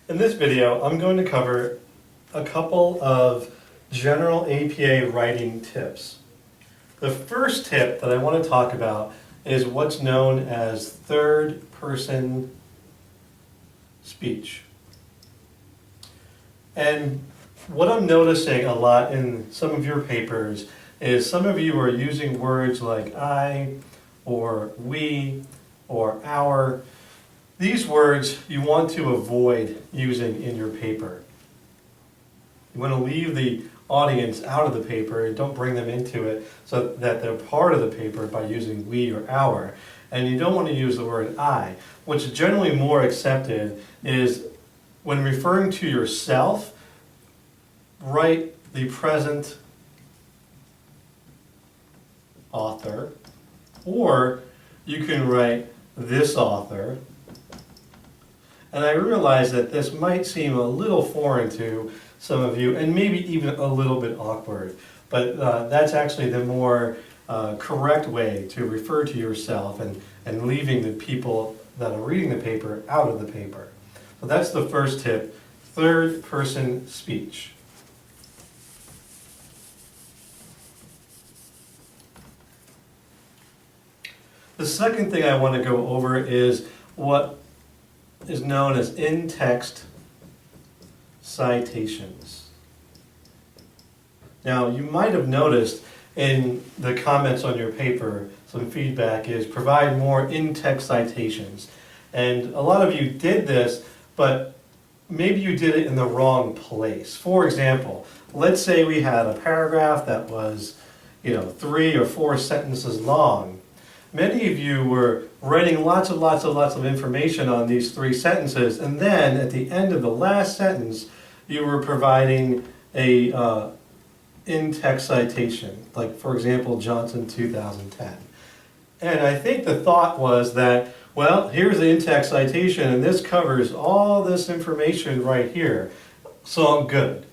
In this video, I'm going to cover a couple of general APA writing tips. The first tip that I want to talk about is what's known as third-person speech. And what I'm noticing a lot in some of your papers is some of you are using words like I, or we, or our. These words you want to avoid using in your paper. You want to leave the audience out of the paper and don't bring them into it so that they're part of the paper by using we or our. And you don't want to use the word I. What's generally more accepted is when referring to yourself, write the present author, or you can write this author. And I realize that this might seem a little foreign to some of you, and maybe even a little bit awkward, but that's actually the more correct way to refer to yourself and leaving the people that are reading the paper out of the paper. So that's the first tip, third-person speech. The second thing I want to go over is what is known as in-text citations. Now, you might have noticed in the comments on your paper, some feedback is provide more in-text citations. And a lot of you did this, but maybe you did it in the wrong place. For example, let's say we had a paragraph that was, 3 or 4 sentences long. Many of you were writing lots of information on these 3 sentences, and then at the end of the last sentence, you were providing a in-text citation, like for example, Johnson 2010. And I think the thought was that, well, here's the in-text citation, and this covers all this information right here, so I'm good.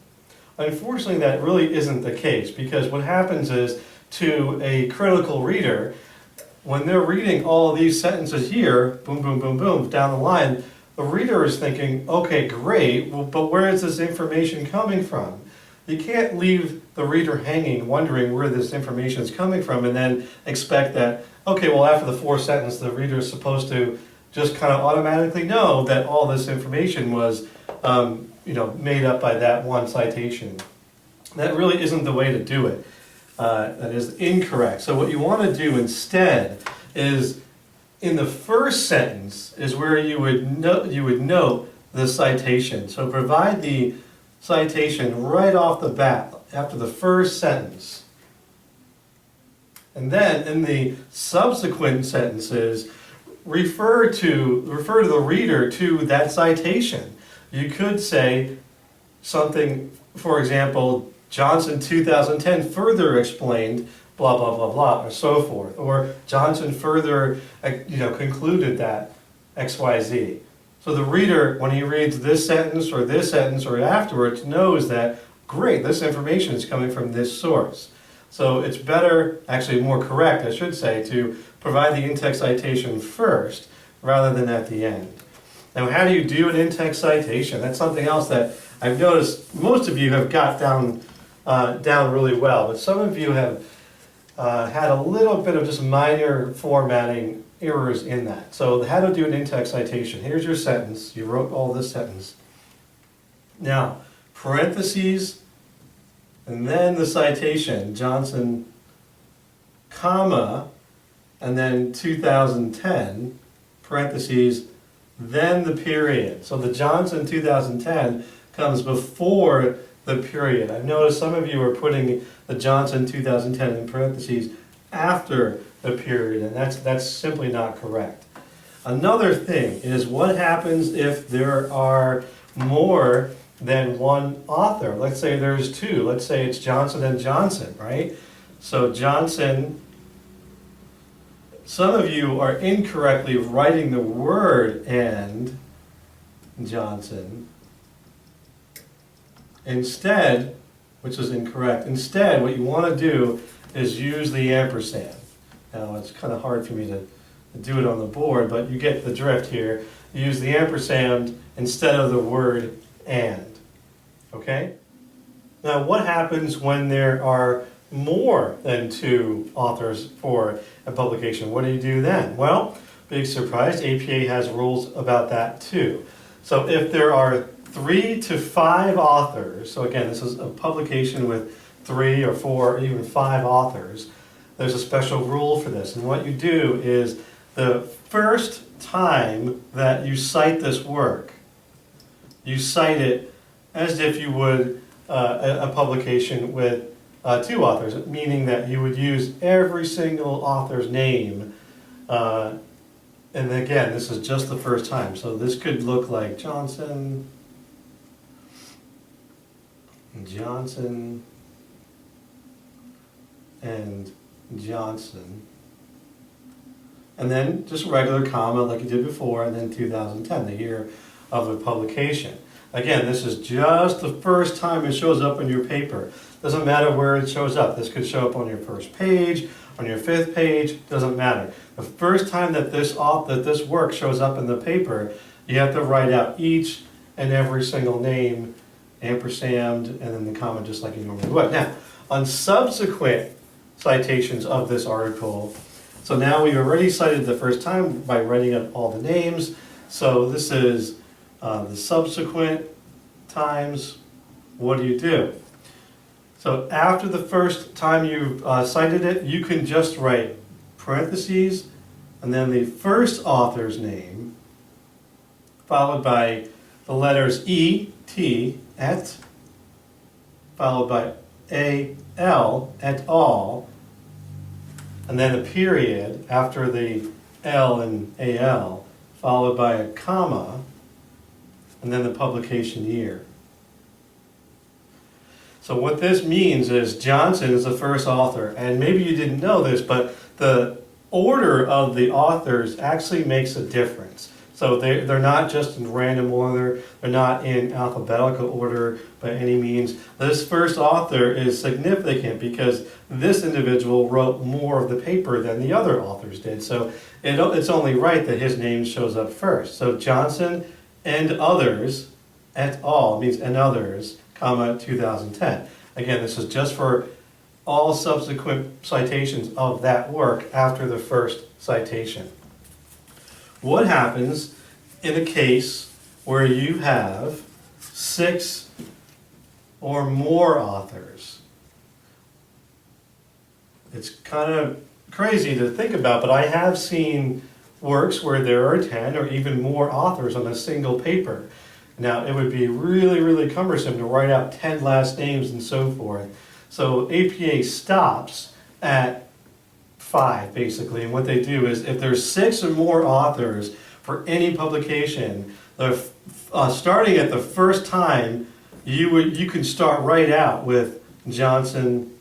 Unfortunately, that really isn't the case, because what happens is, to a critical reader, when they're reading all of these sentences here, boom, boom, boom, boom, down the line, the reader is thinking, okay, great, well, but where is this information coming from? You can't leave the reader hanging, wondering where this information is coming from, and then expect that, okay, well, after the 4th sentence, the reader is supposed to just kind of automatically know that all this information was, made up by that one citation. That really isn't the way to do it. That is incorrect. So what you want to do instead is, in the first sentence is where you would note the citation. So provide the citation right off the bat after the first sentence. And then in the subsequent sentences, refer to the reader to that citation. You could say something, for example, Johnson 2010 further explained blah, blah, blah, blah, or so forth. Or Johnson further, concluded that XYZ. So the reader, when he reads this sentence or afterwards, knows that, great, this information is coming from this source. So it's better, actually more correct, I should say, to provide the in-text citation first rather than at the end. Now, how do you do an in-text citation? That's something else that I've noticed most of you have got down really well, but some of you have had a little bit of just minor formatting errors in that. So how to do an in-text citation. Here's your sentence. You wrote all this sentence. Now, parentheses, and then the citation, Johnson, comma, and then 2010, parentheses, then the period. So the Johnson 2010 comes before the period. I've noticed some of you are putting the Johnson 2010 in parentheses after the period, and that's simply not correct. Another thing is what happens if there are more than one author. Let's say there's 2. Let's say it's Johnson and Johnson, right? So Johnson, some of you are incorrectly writing the word and Johnson. Instead, which is incorrect, instead what you want to do is use the ampersand. Now it's kind of hard for me to do it on the board, but you get the drift here. You use the ampersand instead of the word and. Okay? Now, what happens when there are more than 2 authors for a publication? What do you do then? Well, big surprise, APA has rules about that too. So if there are 3 to 5 authors, so again, this is a publication with 3 or 4 or even 5 authors, there's a special rule for this. And what you do is the first time that you cite this work, you cite it as if you would a publication with 2 authors, meaning that you would use every single author's name. And again, this is just the first time. So this could look like Johnson, and Johnson. And then just regular comma like you did before, and then 2010, the year of the publication. Again, this is just the first time it shows up in your paper. Doesn't matter where it shows up. This could show up on your first page, on your 5th page, doesn't matter. The first time that this work shows up in the paper, you have to write out each and every single name, ampersand, and then the comma just like you normally would. Now, on subsequent citations of this article, so now we've already cited the first time by writing out all the names. So this is the subsequent times. What do? So after the first time you've cited it, you can just write parentheses and then the first author's name, followed by the letters E, T, et, followed by A, L, et al., and then a period after the L and AL, followed by a comma, and then the publication year. So what this means is Johnson is the first author, and maybe you didn't know this, but the order of the authors actually makes a difference. So they're not just in random order, they're not in alphabetical order by any means. This first author is significant because this individual wrote more of the paper than the other authors did. So it's only right that his name shows up first. So Johnson and others, et al. Means and others, comma, 2010. Again, this is just for all subsequent citations of that work after the first citation. What happens in a case where you have 6 or more authors? It's kind of crazy to think about, but I have seen works where there are 10 or even more authors on a single paper. Now, it would be really, really cumbersome to write out 10 last names and so forth. So APA stops at 5, basically, and what they do is if there's 6 or more authors for any publication, starting at the first time, you can start right out with Johnson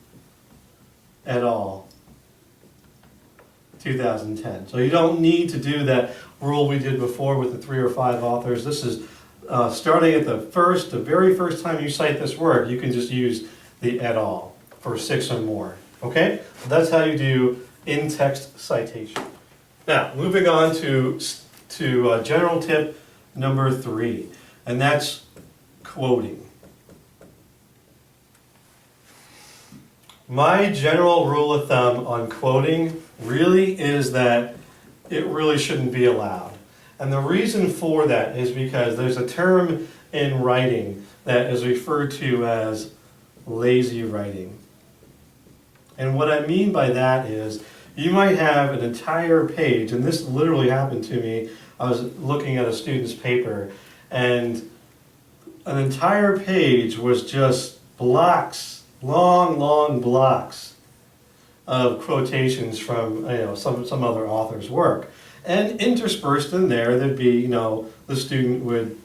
et al. 2010. So you don't need to do that rule we did before with the 3 or 5 authors. This is starting at the very first time you cite this work, you can just use the et al. For 6 or more. Okay? So that's how you do in-text citation. Now, moving on to general tip number 3, and that's quoting. My general rule of thumb on quoting really is that it really shouldn't be allowed. And the reason for that is because there's a term in writing that is referred to as lazy writing. And what I mean by that is you might have an entire page, and this literally happened to me. I was looking at a student's paper, and an entire page was just blocks, long blocks of quotations from some other author's work. And interspersed in there, there'd be, the student would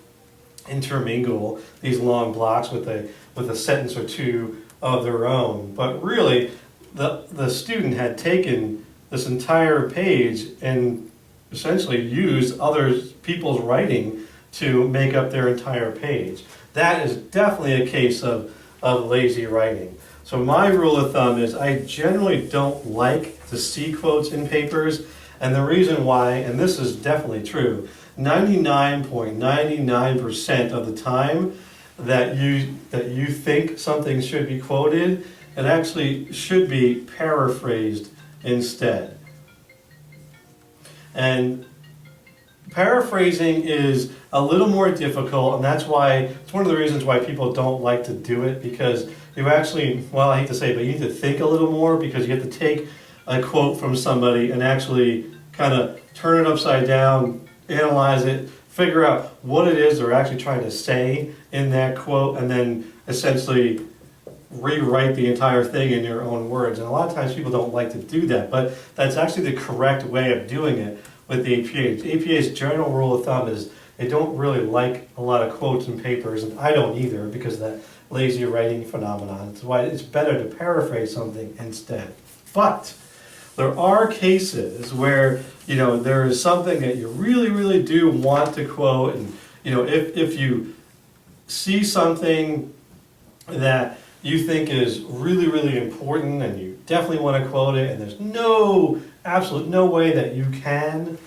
intermingle these long blocks with a sentence or two of their own. But really, the student had taken this entire page and essentially used other people's writing to make up their entire page. That is definitely a case of lazy writing. So my rule of thumb is I generally don't like to see quotes in papers, And the reason why, and this is definitely true, 99.99% of the time that you think something should be quoted, it actually should be paraphrased instead. And paraphrasing is a little more difficult, and that's why, it's one of the reasons why people don't like to do it, because you actually, well, I hate to say it, but you need to think a little more, because you have to take a quote from somebody and actually kind of turn it upside down, analyze it, figure out what it is they're actually trying to say in that quote, and then essentially rewrite the entire thing in your own words. And a lot of times people don't like to do that, but that's actually the correct way of doing it with the APA. The APA's general rule of thumb is they don't really like a lot of quotes and papers, and I don't either, because of that lazy writing phenomenon. That's why it's better to paraphrase something instead. But there are cases where, there is something that you really, really do want to quote, and, if you see something that you think is really, really important and you definitely want to quote it, and there's absolute no way that you can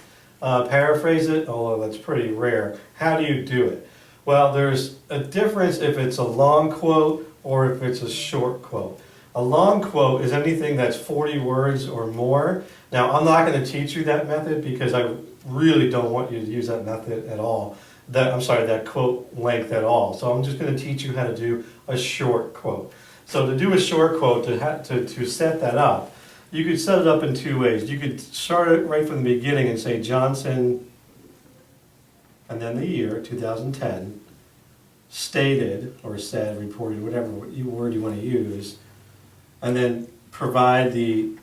paraphrase it, although that's pretty rare. How do you do it? Well, there's a difference if it's a long quote or if it's a short quote. A long quote is anything that's 40 words or more. Now, I'm not going to teach you that method because I really don't want you to use that method at all. That quote length at all. So I'm just going to teach you how to do a short quote. So to do a short quote, to set that up, you could set it up in two ways. You could start it right from the beginning and say Johnson, and then the year, 2010, stated or said, reported, whatever word you want to use, and then provide the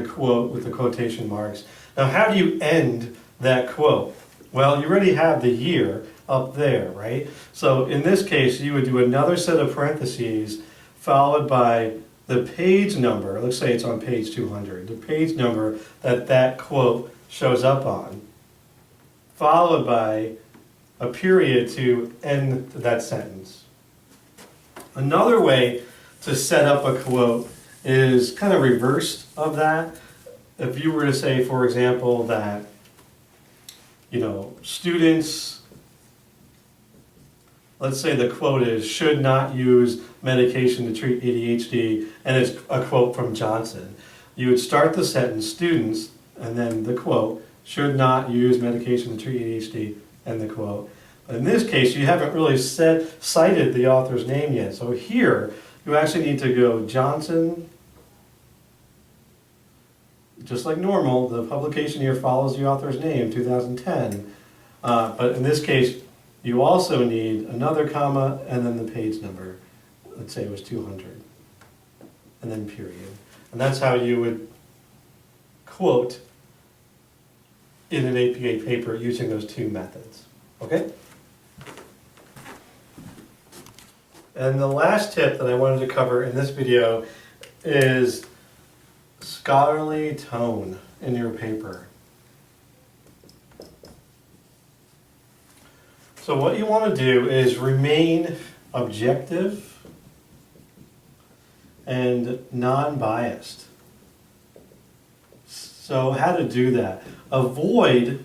quote with the quotation marks. Now, how do you end that quote? Well, you already have the year up there, right? So in this case, you would do another set of parentheses followed by the page number. Let's say it's on page 200. The page number that quote shows up on, followed by a period to end that sentence. Another way to set up a quote is kind of reversed of that. If you were to say, for example, that students, let's say the quote is, should not use medication to treat ADHD, and it's a quote from Johnson. You would start the sentence, students, and then the quote, should not use medication to treat ADHD, and the quote. In this case, you haven't really cited the author's name yet. So here, you actually need to go Johnson, just like normal, the publication year follows the author's name, 2010. But in this case, you also need another comma and then the page number. Let's say it was 200. And then period. And that's how you would quote in an APA paper using those two methods. Okay? And the last tip that I wanted to cover in this video is scholarly tone in your paper. So what you want to do is remain objective and non-biased. So how to do that? Avoid,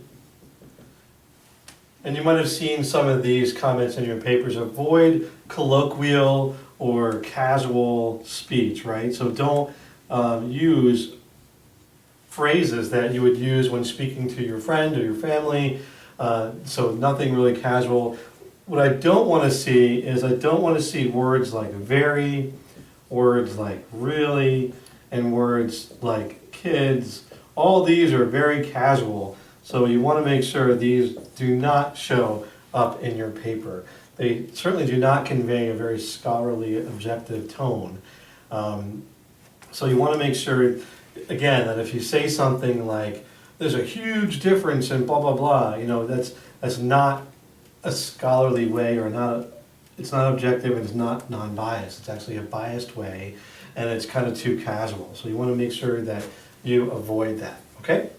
and you might have seen some of these comments in your papers, avoid colloquial or casual speech, right? So don't use phrases that you would use when speaking to your friend or your family, so nothing really casual. What I don't want to see is I don't want to see words like very, words like really, and words like kids. All these are very casual, so you want to make sure these do not show up in your paper. They certainly do not convey a very scholarly, objective tone. So you want to make sure, again, that if you say something like, there's a huge difference in blah, blah, blah, that's not a scholarly way, or it's not objective, and it's not non-biased. It's actually a biased way, and it's kind of too casual. So you want to make sure that you avoid that, okay?